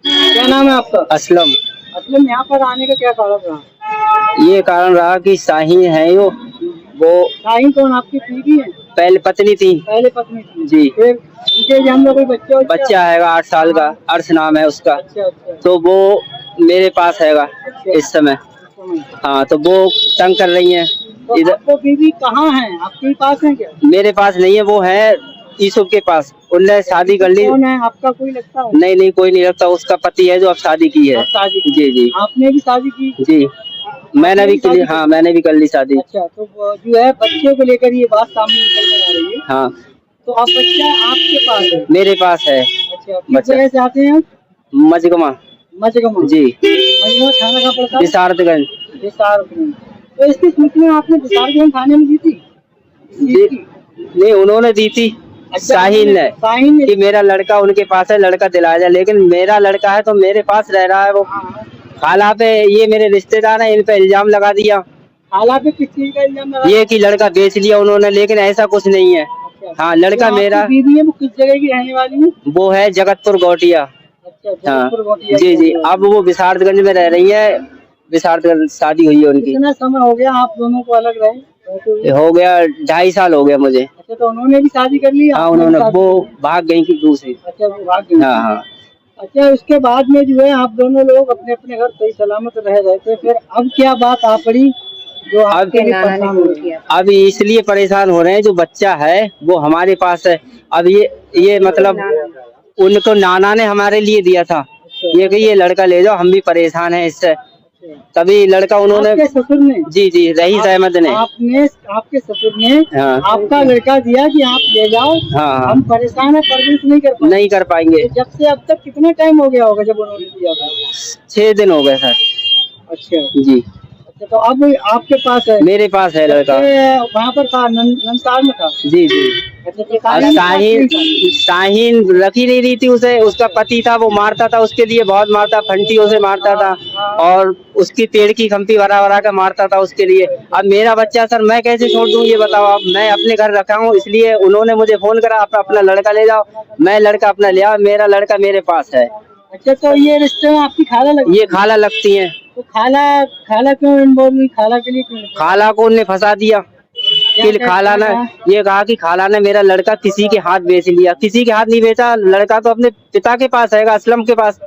क्या नाम है आपका? असलम। असलम, यहाँ पर आने का क्या कारण रहा? ये कारण रहा कि शाहीन है वो शाहीन कौन, आपकी बीवी है? पहले पत्नी थी। पहले पत्नी थी जी। फिर उनके जन्म में कोई बच्चा है 8 साल का, अर्श नाम है उसका। अच्छा अच्छा। तो वो मेरे पास है इस समय। हाँ, तो वो तंग कर रही है। तो इधर आपको बीवी कहाँ है, आपके पास है क्या? मेरे पास नहीं है, वो है यूसुफ के पास। उनने शादी कर ली। कौन है आपका, कोई लगता है? नहीं नहीं, कोई नहीं लगता, उसका पति है जो अब शादी की है। शादी की? जी जी। आपने भी शादी की? जी, मैंने भी कर ली। हाँ, मैंने भी कर ली शादी। अच्छा, तो वो जो है बच्चे को लेकर ये बात सामने निकल कर आ रही है। हाँ, तो अब बच्चा आपके पास है? मेरे पास है। अच्छा, किस जगह से आते हैं आप? मजगमा। मजगमा? जी। मजगमा थाना का पड़ता है? विशारदगंज। विशारदगंज। तो इसकी सूचना आपने विशारदगंज थाने में दी थी? नहीं, उन्होंने दी थी। शाहीन ने कि मेरा लड़का उनके पास है, लड़का दिलाया जाए। लेकिन मेरा लड़का है तो मेरे पास रह रहा है वो। खाला पे, ये मेरे रिश्तेदार हैं, इन पे इल्जाम लगा दिया। खाला पे किस चीज का इल्जाम लगा? ये कि लड़का बेच लिया उन्होंने, लेकिन ऐसा कुछ नहीं है। हाँ, लड़का मेरा। बीवी है वो किस जगह की रहने वाली है? वो है जगतपुर गौटिया। अच्छा, जगतपुर गौटिया। जी जी। अब वो विशारदगंज में रह रही है। विशारदगंज शादी हुई है उनकी। कितना समय हो गया आप दोनों को अलग रहे? हो गया 2.5 साल हो गया मुझे। अच्छा, तो उन्होंने भी शादी कर ली? हाँ, उन्होंने, वो भाग गई थी दूसरी। अच्छा, वो भाग गई। हाँ हाँ। अच्छा, उसके बाद में जो है आप दोनों लोग अपने अपने घर सही सलामत रह रहे थे, फिर अब क्या बात आ पड़ी जो आपके लिए परेशान हो रही है? अब इसलिए परेशान हो रहे हैं, जो बच्चा है वो हमारे पास है। अब ये मतलब उनको नाना ने हमारे लिए दिया था। ये कि ये लड़का ले जाओ, हम भी परेशान हैं इससे। तभी लड़का उन्होंने, आपके ससुर ने? जी जी, रईस अहमद ने। आपके ससुर ने हाँ, आपका लड़का दिया कि आप ले जाओ। हाँ, हम परेशान है, परवरिश नहीं कर पाएंगे। तो जब से अब तक कितना टाइम हो गया होगा जब उन्होंने दिया था? 6 दिन हो गए सर। अच्छा जी। अच्छा, तो अब आपके पास है? मेरे पास है लड़का। वहाँ पर था, नंसार में था? जी जी। शाहीन रखी नहीं रही थी उसे। उसका पति था, वो मारता था उसके लिए, बहुत मारता, फंटियों से मारता था और उसकी पेड़ की खंपी भरा भरा कर मारता था उसके लिए। अब मेरा बच्चा सर मैं कैसे छोड़ दूं, ये बताओ आप। मैं अपने घर रखा हूँ, इसलिए उन्होंने मुझे फोन करा, अपना लड़का ले जाओ। मैं लड़का अपना ले आओ, मेरा लड़का मेरे पास है। अच्छा, तो ये रिश्ते में आपकी खाला लगती? ये खाला लगती है। तो खाला क्यों इन्वॉल्व हुई? खाला के लिए क्यों? खाला को उन्हें फंसा दिया कि खाला ने ये कहा कि खाला ने मेरा लड़का किसी के हाथ बेच लिया। किसी के हाथ नहीं बेचा, लड़का तो अपने पिता के पास है, असलम के पास।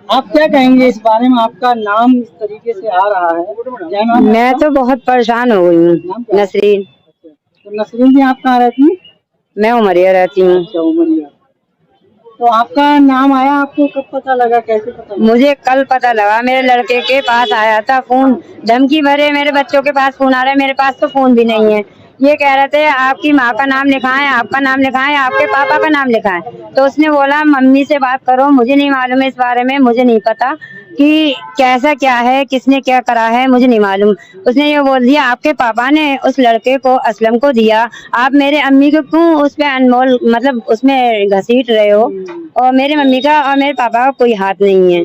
आप क्या कहेंगे इस बारे में? आपका नाम इस तरीके से आ रहा है। मैं तो बहुत परेशान हो गई हूँ। नसरीन। तो नसरीन जी, आप कहाँ रहती हैं? मैं उमरिया रहती हूँ। अच्छा, उमरिया। तो आपका नाम आया, आपको कब पता लगा, कैसे पता लगा? मुझे कल पता लगा। मेरे लड़के के पास आया था फोन, धमकी भरे। मेरे बच्चों के पास फोन आ रहा है, मेरे पास तो फोन भी नहीं है। ये कह रहे थे आपकी माँ का नाम लिखाएं, आपका नाम लिखाएं, आपके पापा का नाम लिखाएं। तो उसने बोला मम्मी से बात करो, मुझे नहीं मालूम है इस बारे में, मुझे नहीं पता कि कैसा क्या है, किसने क्या करा है, मुझे नहीं मालूम। उसने ये बोल दिया आपके पापा ने उस लड़के को, असलम को दिया, आप मेरे अम्मी को क्यों उस पे अनमोल मतलब उसमें घसीट रहे हो? और मेरे मम्मी का और मेरे पापा का कोई हाथ नहीं है,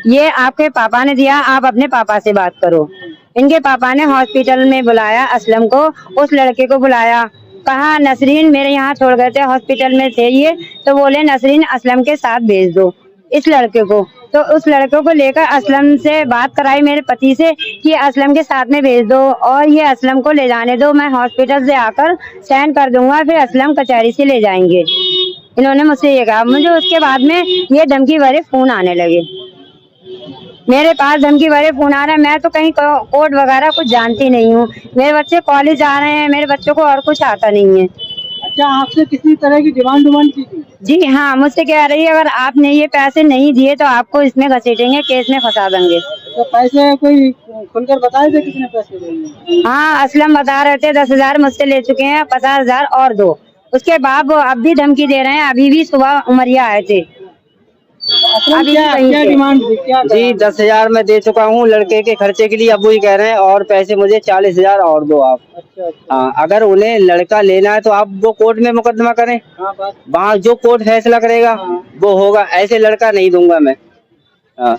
ये आपके पापा ने दिया, आप अपने पापा से बात करो। इनके पापा ने हॉस्पिटल में बुलाया असलम को, उस लड़के को बुलाया, कहा नसरीन मेरे यहाँ छोड़ गए थे, हॉस्पिटल में थे ये, तो बोले नसरीन असलम के साथ भेज दो इस लड़के को। तो उस लड़के को लेकर असलम से बात कराई मेरे पति से कि असलम के साथ में भेज दो और ये असलम को ले जाने दो, मैं हॉस्पिटल से आकर साइन कर दूंगा, फिर असलम कचहरी से ले जाएंगे। इन्होंने मुझसे ये कहा। मुझे उसके बाद में ये धमकी भरे फोन आने लगे, मेरे पास धमकी भरे फोन आ रहा है। मैं तो कहीं कोड वगैरह कुछ जानती नहीं हूँ, मेरे बच्चे कॉलेज जा रहे हैं, मेरे बच्चों को और कुछ आता नहीं है। अच्छा, आपसे किसी तरह की डिमांड की थी? जी हाँ, मुझसे कह रही है अगर आपने ये पैसे नहीं दिए तो आपको इसमें घसीटेंगे, केस में फंसा देंगे। तो पैसे कोई खुलकर बताए थे कितने पैसे देंगे? हाँ, असलम बता रहे थे 10,000 मुझसे ले चुके हैं, 50,000 और दो। उसके बाद वो अब भी धमकी दे रहे हैं, अभी भी सुबह उमरिया आए थे। अभी क्या डिमांड थी? जी 10,000 मैं दे चुका हूँ लड़के के खर्चे के लिए, अब वही कह रहे हैं और पैसे मुझे 40,000 और दो आप। अच्छा, अच्छा। हाँ, अगर उन्हें लड़का लेना है तो आप वो कोर्ट में मुकदमा करें। हाँ, वहाँ जो कोर्ट फैसला करेगा वो होगा, ऐसे लड़का नहीं दूंगा मैं। हाँ,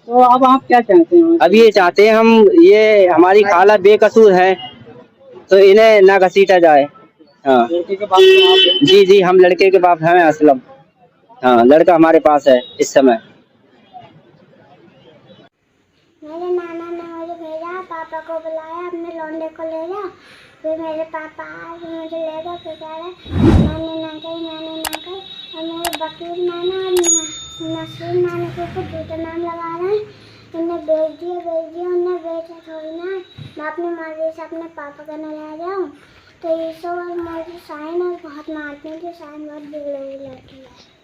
तो अब आप क्या चाहते हैं? अब ये चाहते हैं हम, ये हमारी खाला बेकसूर है तो इन्हें ना घसीटा जाए। हाँ लड़के के बाप तो आप हैं। जी जी, हम लड़के के बाप हैं असलम। हाँ, लड़का हमारे पास है इस समय। मेरे नाना ने मुझे भेजा, पापा को बुलाया, अपने लौंडे को ले जा। फिर मेरे पापा आए, फिर मुझे ले गए। फिर कह रहे मैंने ना कही। और मेरे वकील नाना और नसीर नाना के ऊपर झूठा नाम लगा रहे हैं। उन्हें बेच दिया, उन्हें बेचा थोड़ी ना। मैं अपनी मर्जी से अपने पापा का न रह जाऊँ। तो ये सब मुझे साइन और बहुत मारती थी। साइन बहुत बिगड़ी हुई लड़की है।